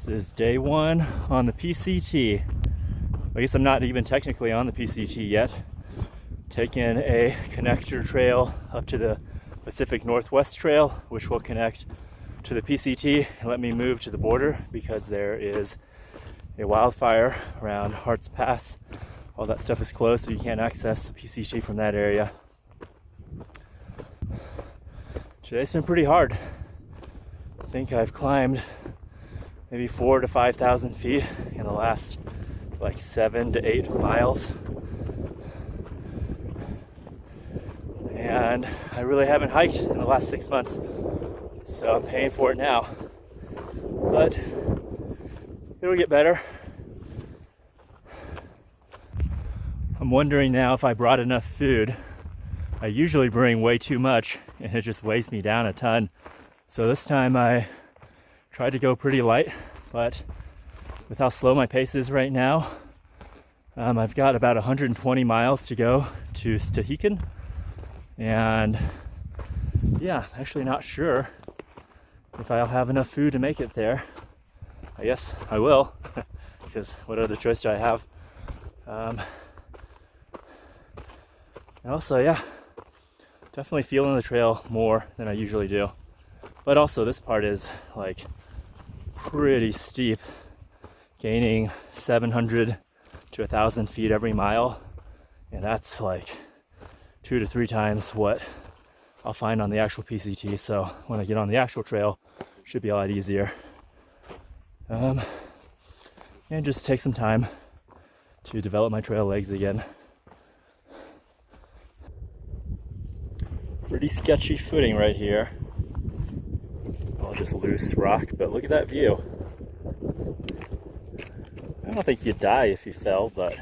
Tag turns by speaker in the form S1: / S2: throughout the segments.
S1: This is day one on the PCT. I guess I'm not even technically on the PCT yet. Taking a connector trail up to the Pacific Northwest Trail, which will connect to the PCT and let me move to the border because there is a wildfire around Hart's Pass. All that stuff is closed, so you can't access the PCT from that area. Today's been pretty hard. I think I've climbed maybe 4,000 to 5,000 feet in the last like 7 to 8 miles. And I really haven't hiked in the last 6 months, so I'm paying for it now. But it'll get better. I'm wondering now if I brought enough food. I usually bring way too much and it just weighs me down a ton. So this time I tried to go pretty light, but with how slow my pace is right now, I've got about 120 miles to go to Stehekin. And yeah, I'm actually not sure if I'll have enough food to make it there. I guess I will, because what other choice do I have? And also, yeah, definitely feeling the trail more than I usually do. But also this part is like pretty steep, gaining 700 to 1,000 feet every mile. And that's like 2 to 3 times what I'll find on the actual PCT. So when I get on the actual trail, it should be a lot easier. And just take some time to develop my trail legs again. Pretty sketchy footing right here. All just loose rock, but look at that view. I don't think you'd die if you fell, but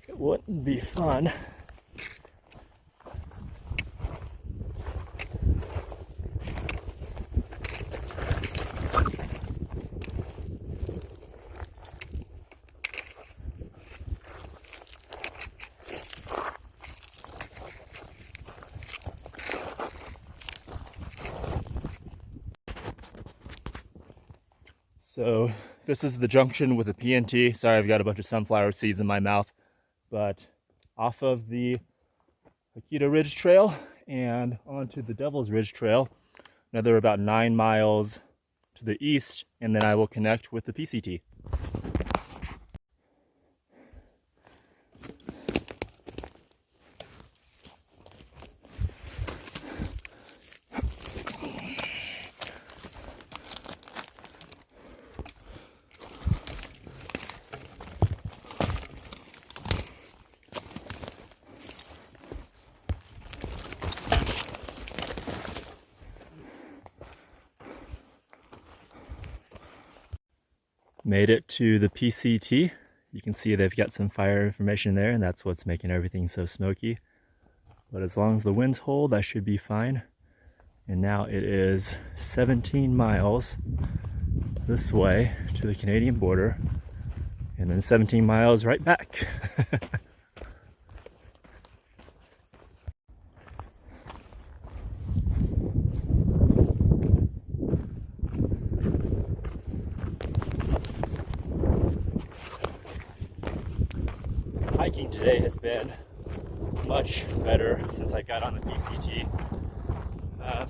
S1: it wouldn't be fun. So this is the junction with the PNT. Sorry, I've got a bunch of sunflower seeds in my mouth. But off of the Akita Ridge Trail and onto the Devil's Ridge Trail, another about 9 miles to the east, and then I will connect with the PCT. Made it to the PCT. You can see they've got some fire information there, and that's what's making everything so smoky. But as long as the winds hold, I should be fine. And now it is 17 miles this way to the Canadian border, and then 17 miles right back. Hiking today has been much better since I got on the PCT.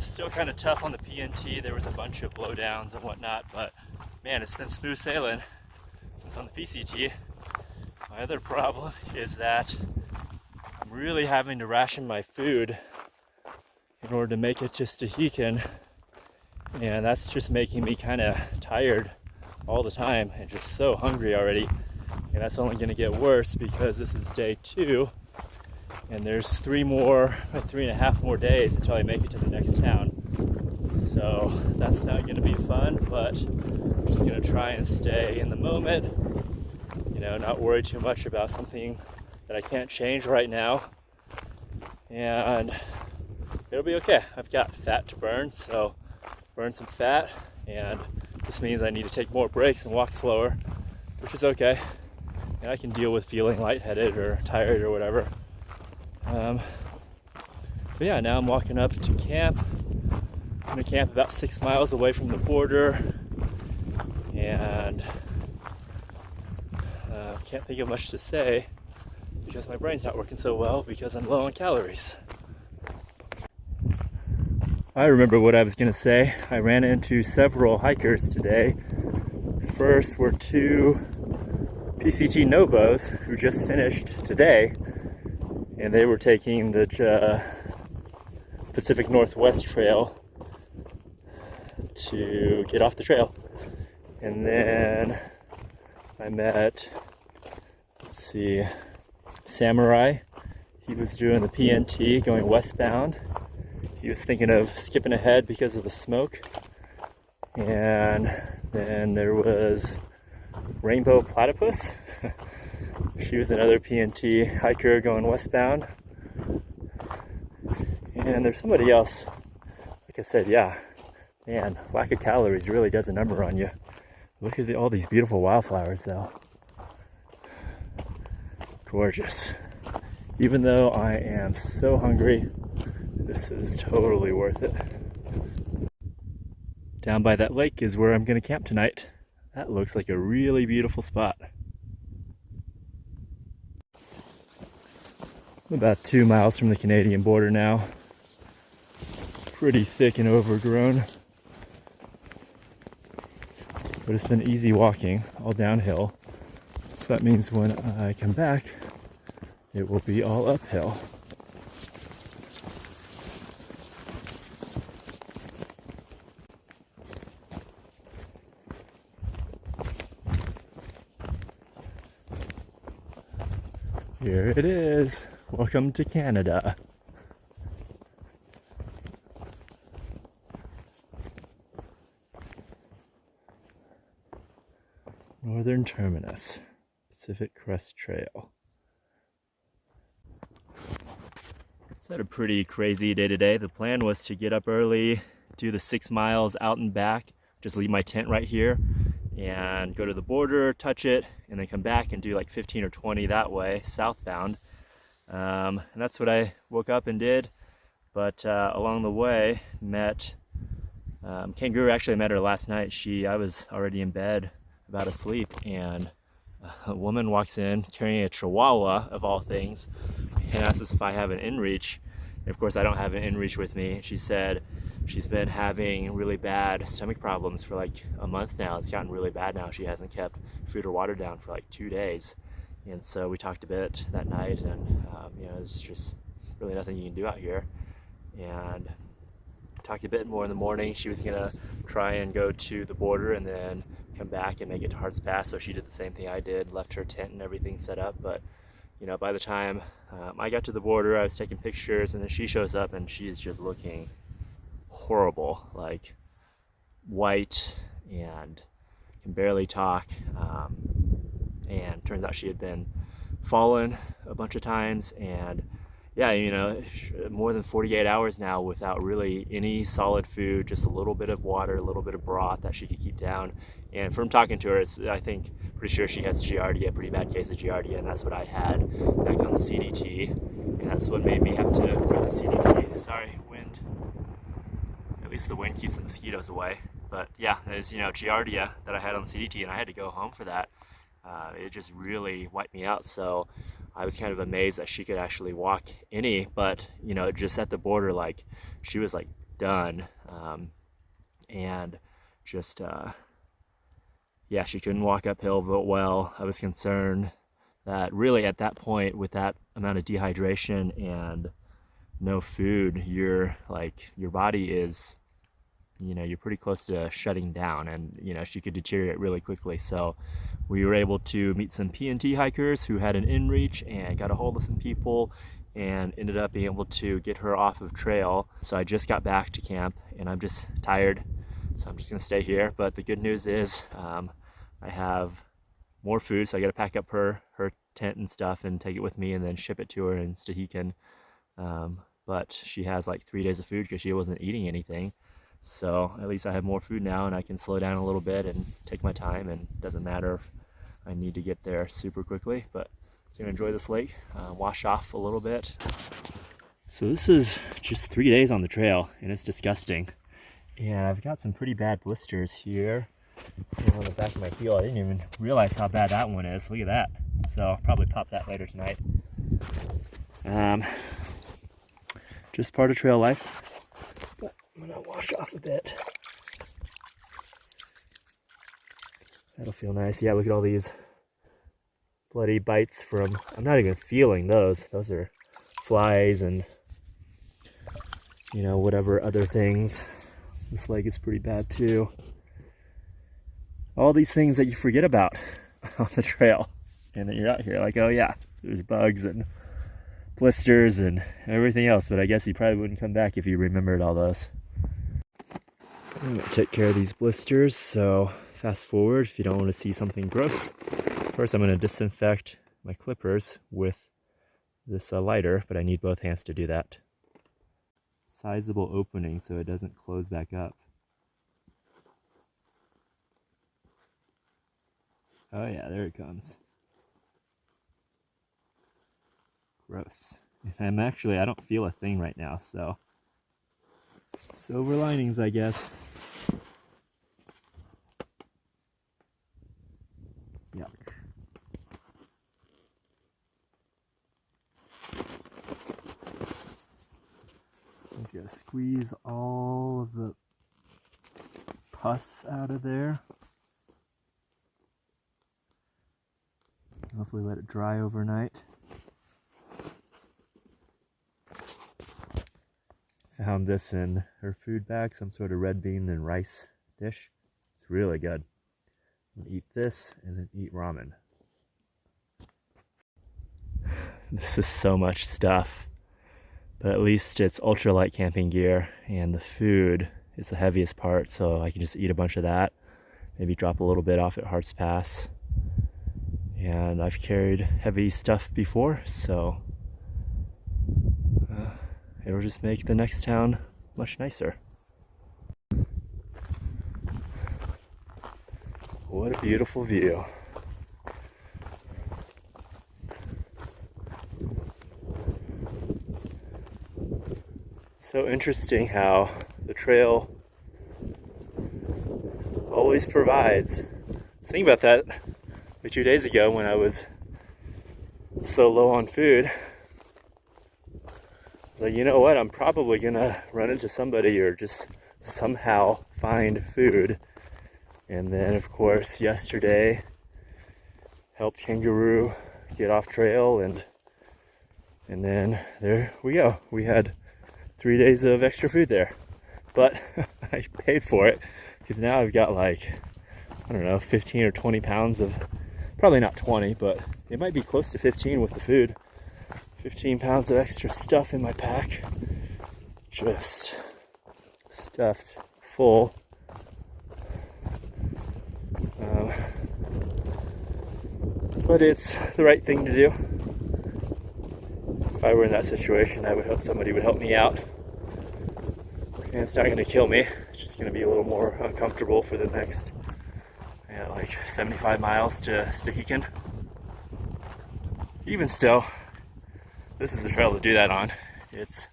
S1: Still kind of tough on the PNT. There was a bunch of blowdowns and whatnot, but man, it's been smooth sailing since on the PCT. My other problem is that I'm really having to ration my food in order to make it to Stehekin, and that's just making me kind of tired all the time and just so hungry already. And that's only going to get worse because this is day 2, and there's 3.5 more days until I make it to the next town. So that's not going to be fun, but I'm just going to try and stay in the moment, you know, not worry too much about something that I can't change right now, and it'll be okay. I've got fat to burn, so burn some fat, and this means I need to take more breaks and walk slower, which is okay. And I can deal with feeling lightheaded or tired or whatever. But yeah, now I'm walking up to camp. I'm gonna camp about 6 miles away from the border. and can't think of much to say because my brain's not working so well because I'm low on calories. I remember what I was going to say. I ran into several hikers today. First were two PCT Nobos who just finished today, and they were taking the Pacific Northwest Trail to get off the trail. And then I met, let's see, Samurai. He was doing the PNT going westbound. He was thinking of skipping ahead because of the smoke. And then there was Rainbow Platypus. She was another PNT hiker going westbound. And there's somebody else. Like I said, yeah, man, lack of calories really does a number on you. Look at all these beautiful wildflowers though. Gorgeous. Even though I am so hungry, this is totally worth it. Down by that lake is where I'm going to camp tonight. That looks like a really beautiful spot. I'm about 2 miles from the Canadian border now. It's pretty thick and overgrown, but it's been easy walking, all downhill. So that means when I come back, it will be all uphill. Here it is. Welcome to Canada. Northern Terminus, Pacific Crest Trail. It's had a pretty crazy day today. The plan was to get up early, do the 6 miles out and back, just leave my tent right here, and go to the border, touch it, and then come back and do like 15 or 20 that way, southbound. And that's what I woke up and did. But along the way, met Kangaroo. Actually, I met her last night. I was already in bed, about asleep, and a woman walks in carrying a chihuahua, of all things, and asks us if I have an inReach. And of course, I don't have an inReach with me. She said she's been having really bad stomach problems for like a month now. It's gotten really bad now. She hasn't kept food or water down for like 2 days. And so we talked a bit that night, and you know, there's just really nothing you can do out here. And talked a bit more in the morning. She was gonna try and go to the border and then come back and make it to Hart's Pass. So she did the same thing I did, left her tent and everything set up. But you know, by the time I got to the border, I was taking pictures, and then she shows up and she's just looking horrible, like white and can barely talk. And turns out she had been fallen a bunch of times, and yeah, you know, more than 48 hours now without really any solid food, just a little bit of water, a little bit of broth that she could keep down. And from talking to her, I think pretty sure she has Giardia, a pretty bad case of Giardia, and that's what I had back on the CDT, and that's what made me have to quit the CDT. Sorry, wind. At least the wind keeps the mosquitoes away. But yeah, there's, you know, Giardia that I had on the CDT, and I had to go home for that. It just really wiped me out. So I was kind of amazed that she could actually walk any, but you know, just at the border, like she was like done, and just yeah, she couldn't walk uphill well. I was concerned that really at that point, with that amount of dehydration and no food, your body is, you know, you're pretty close to shutting down, and you know, she could deteriorate really quickly. So we were able to meet some PNT hikers who had an inReach and got a hold of some people and ended up being able to get her off of trail. So I just got back to camp and I'm just tired, so I'm just gonna stay here. But the good news is I have more food, so I gotta pack up her tent and stuff and take it with me and then ship it to her in Stehekin. But she has like 3 days of food because she wasn't eating anything. So at least I have more food now, and I can slow down a little bit and take my time, and it doesn't matter if I need to get there super quickly. But I'm gonna enjoy this lake, wash off a little bit. So this is just 3 days on the trail, and it's disgusting. And I've got some pretty bad blisters here. on the back of my heel. I didn't even realize how bad that one is. Look at that. So I'll probably pop that later tonight. Just part of trail life. But I'm gonna wash off a bit. That'll feel nice. Yeah, look at all these bloody bites from, I'm not even feeling those. Those are flies and, you know, whatever other things. This leg is pretty bad too. All these things that you forget about on the trail. And then you're out here like, oh yeah, there's bugs and blisters and everything else. But I guess you probably wouldn't come back if you remembered all those. I'm gonna take care of these blisters. So fast forward if you don't want to see something gross. First, I'm going to disinfect my clippers with this lighter, but I need both hands to do that. Sizable opening so it doesn't close back up. Oh yeah, there it comes. Gross. And I don't feel a thing right now, so silver linings, I guess. Yuck. Just gotta squeeze all of the pus out of there. Hopefully let it dry overnight. Found this in her food bag, some sort of red bean and rice dish. It's really good. I'm gonna eat this and then eat ramen. This is so much stuff, but at least it's ultralight camping gear, and the food is the heaviest part, so I can just eat a bunch of that, maybe drop a little bit off at Hart's Pass. And I've carried heavy stuff before, so it'll just make the next town much nicer. What a beautiful view. So interesting how the trail always provides. Think about that 2 days ago when I was so low on food. I was like, you know what, I'm probably gonna run into somebody or just somehow find food. And then of course yesterday helped Kangaroo get off trail, and then there we go. We had 3 days of extra food there, but I paid for it because now I've got like, I don't know, 15 or 20 pounds of, probably not 20, but it might be close to 15 with the food. 15 pounds of extra stuff in my pack, just stuffed full. But it's the right thing to do. If I were in that situation, I would hope somebody would help me out. And it's not going to kill me. It's just going to be a little more uncomfortable for the next, like 75 miles to Stehekin. Even still, this is the trail to do that on. It's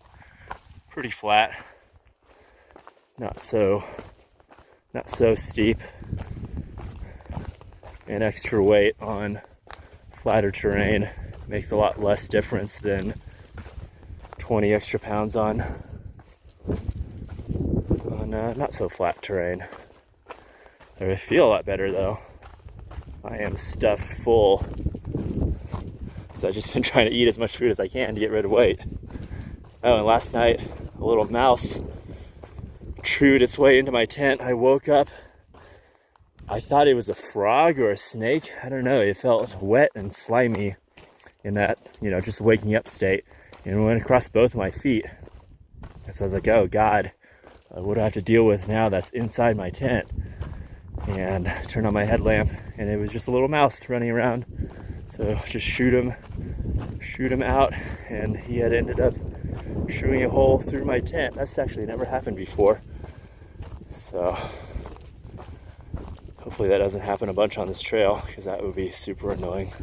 S1: pretty flat, not so steep, and extra weight on flatter terrain makes a lot less difference than 20 extra pounds on not so flat terrain. I feel a lot better though. I am stuffed full. So I've just been trying to eat as much food as I can to get rid of weight. Oh, and last night a little mouse chewed its way into my tent. I woke up, I thought it was a frog or a snake. I don't know, it felt wet and slimy in that, just waking up state, and it went across both of my feet. And so I was like, oh God, what do I have to deal with now that's inside my tent? And I turned on my headlamp, and it was just a little mouse running around. So just shoot him out, and he had ended up chewing a hole through my tent. That's actually never happened before. So hopefully that doesn't happen a bunch on this trail, because that would be super annoying.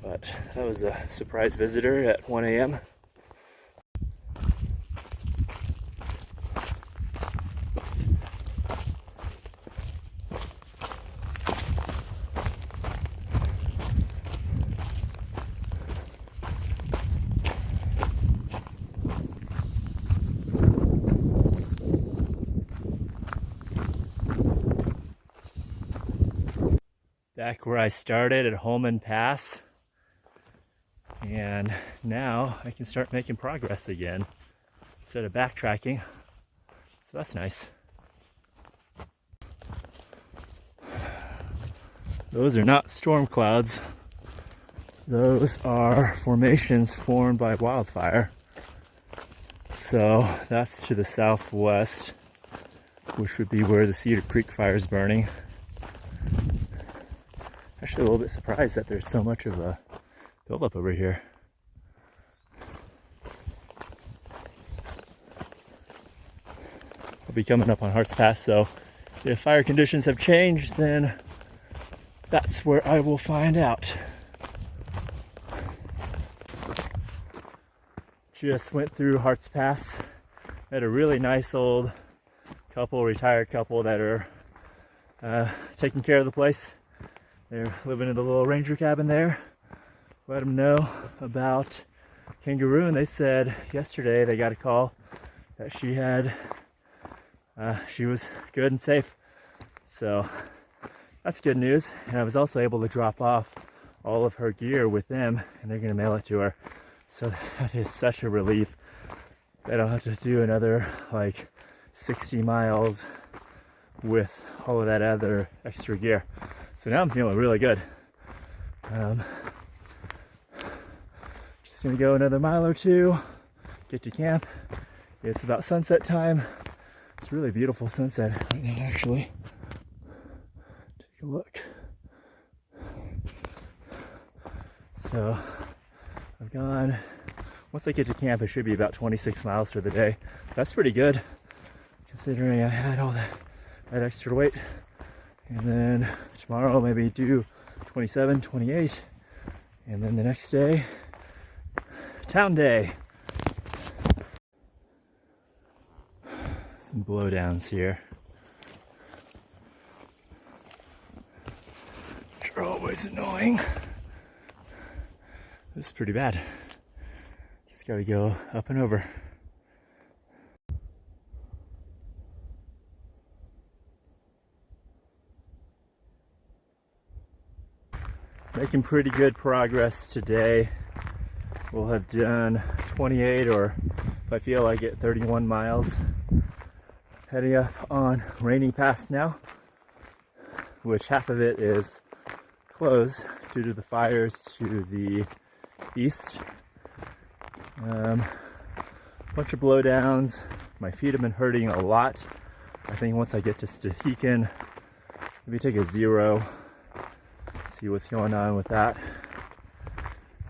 S1: But that was a surprise visitor at 1 a.m. back where I started at Holman Pass. And now I can start making progress again instead of backtracking. So that's nice. Those are not storm clouds. Those are formations formed by wildfire. So that's to the southwest, which would be where the Cedar Creek fire is burning. Actually a little bit surprised that there's so much of a buildup over here. I'll be coming up on Hart's Pass, so if fire conditions have changed, then that's where I will find out. Just went through Hart's Pass. Met a really nice old couple, retired couple that are taking care of the place. They're living in the little ranger cabin there. Let them know about kangaroo, and they said yesterday they got a call that she was good and safe. So that's good news. And I was also able to drop off all of her gear with them, and they're gonna mail it to her. So that is such a relief. I don't have to do another like 60 miles with all of that other extra gear. So now I'm feeling really good. Just gonna go another mile or two, get to camp. It's about sunset time. It's a really beautiful sunset right now, actually. Take a look. So I've gone, once I get to camp, it should be about 26 miles for the day. That's pretty good, considering I had all that extra weight. And then tomorrow I'll maybe do 27, 28. And then the next day, town day. Some blowdowns here, which are always annoying. This is pretty bad. Just gotta go up and over. Making pretty good progress today. We'll have done 28, or if I feel like it, 31 miles. Heading up on Rainy Pass now, which half of it is closed due to the fires to the east. Bunch of blowdowns. My feet have been hurting a lot. I think once I get to Stehekin, maybe take a 0, see what's going on with that.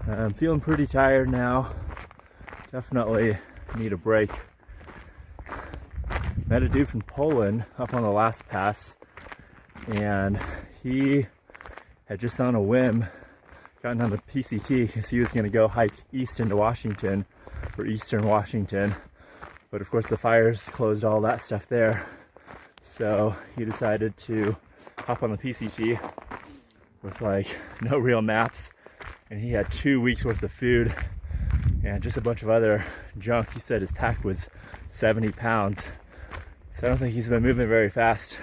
S1: I'm feeling pretty tired now. Definitely need a break. Met a dude from Poland up on the last pass, and he had just on a whim gotten on the PCT because he was going to go hike east into Washington, or eastern Washington, but of course the fires closed all that stuff there, so he decided to hop on the PCT with like no real maps, and he had 2 weeks worth of food and just a bunch of other junk. He said his pack was 70 pounds. So I don't think he's been moving very fast,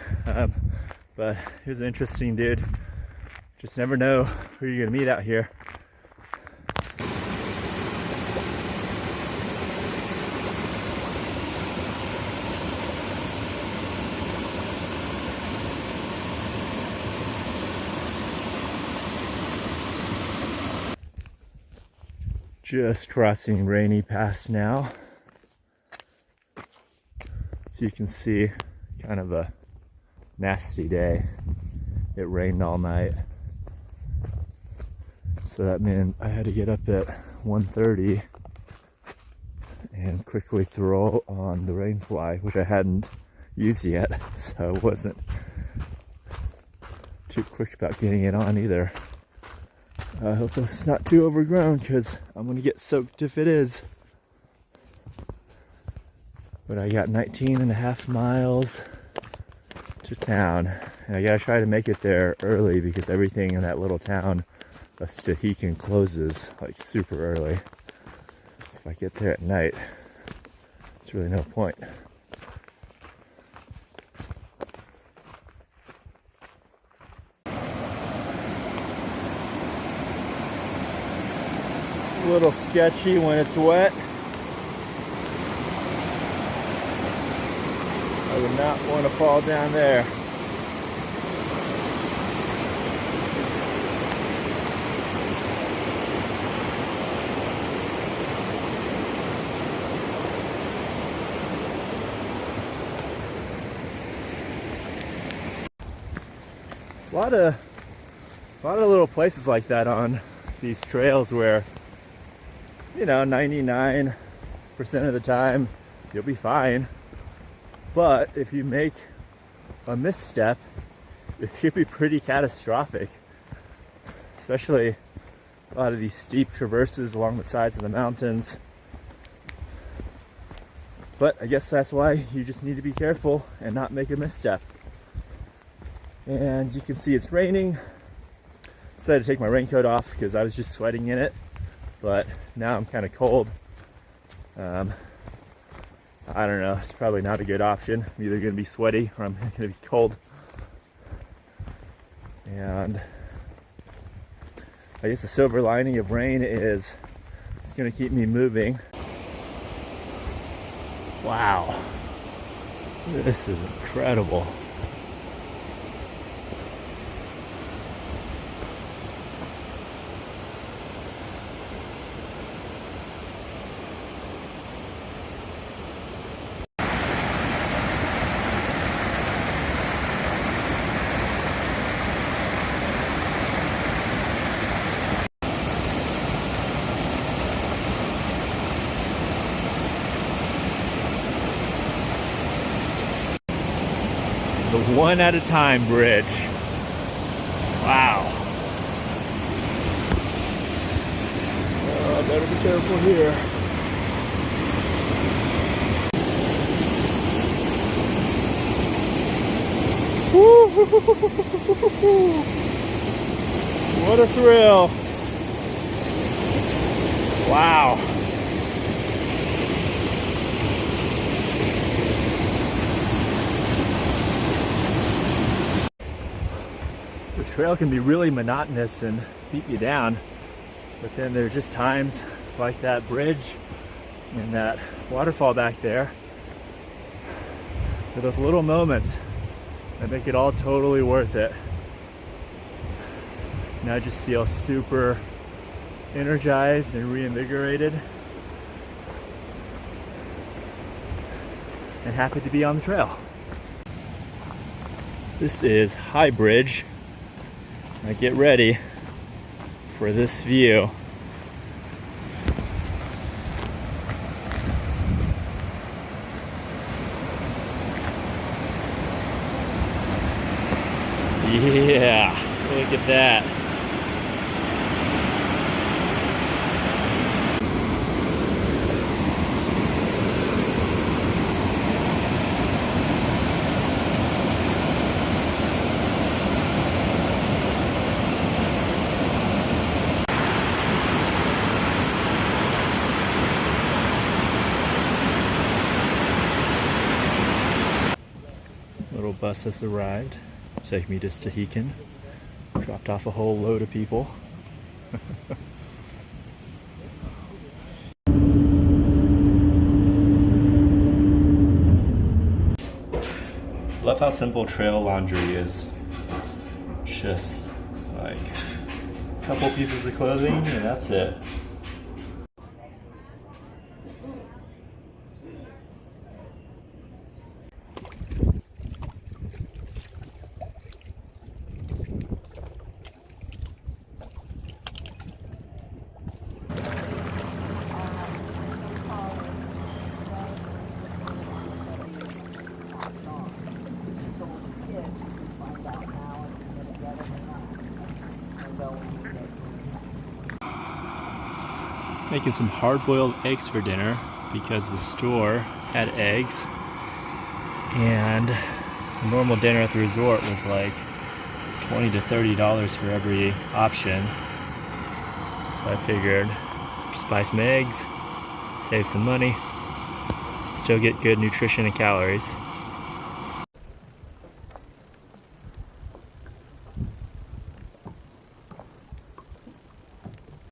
S1: but he was an interesting dude. Just never know who you're gonna meet out here. Just crossing Rainy Pass now. So you can see, kind of a nasty day. It rained all night. So that meant I had to get up at 1:30 and quickly throw on the rainfly, which I hadn't used yet, so I wasn't too quick about getting it on either. I hope it's not too overgrown, because I'm gonna get soaked if it is. But I got 19.5 miles to town, and I gotta try to make it there early because everything in that little town of Stehekin closes like super early. So if I get there at night, there's really no point. a little sketchy when it's wet. I would not want to fall down there. It's a lot of little places like that on these trails where, you know, 99% of the time you'll be fine. But if you make a misstep, it could be pretty catastrophic. Especially a lot of these steep traverses along the sides of the mountains. But I guess that's why you just need to be careful and not make a misstep. And you can see it's raining. I decided to take my raincoat off because I was just sweating in it. But now I'm kind of cold. I don't know, it's probably not a good option. I'm either going to be sweaty or I'm going to be cold. And I guess the silver lining of rain is it's going to keep me moving. Wow, this is incredible. The one at a time bridge. Wow. Oh, I better be careful here. Woo! What a thrill. Wow. The trail can be really monotonous and beat you down, but then there's just times like that bridge and that waterfall back there, for those little moments that make it all totally worth it. And I just feel super energized and reinvigorated and happy to be on the trail. This is High Bridge. Now get ready for this view. Yeah, look at that. Little bus has arrived. Take me to Stehekin. Dropped off a whole load of people. Love how simple trail laundry is. Just like a couple pieces of clothing and that's it. Making some hard-boiled eggs for dinner because the store had eggs and the normal dinner at the resort was like $20 to $30 for every option. So I figured just buy some eggs, save some money, still get good nutrition and calories.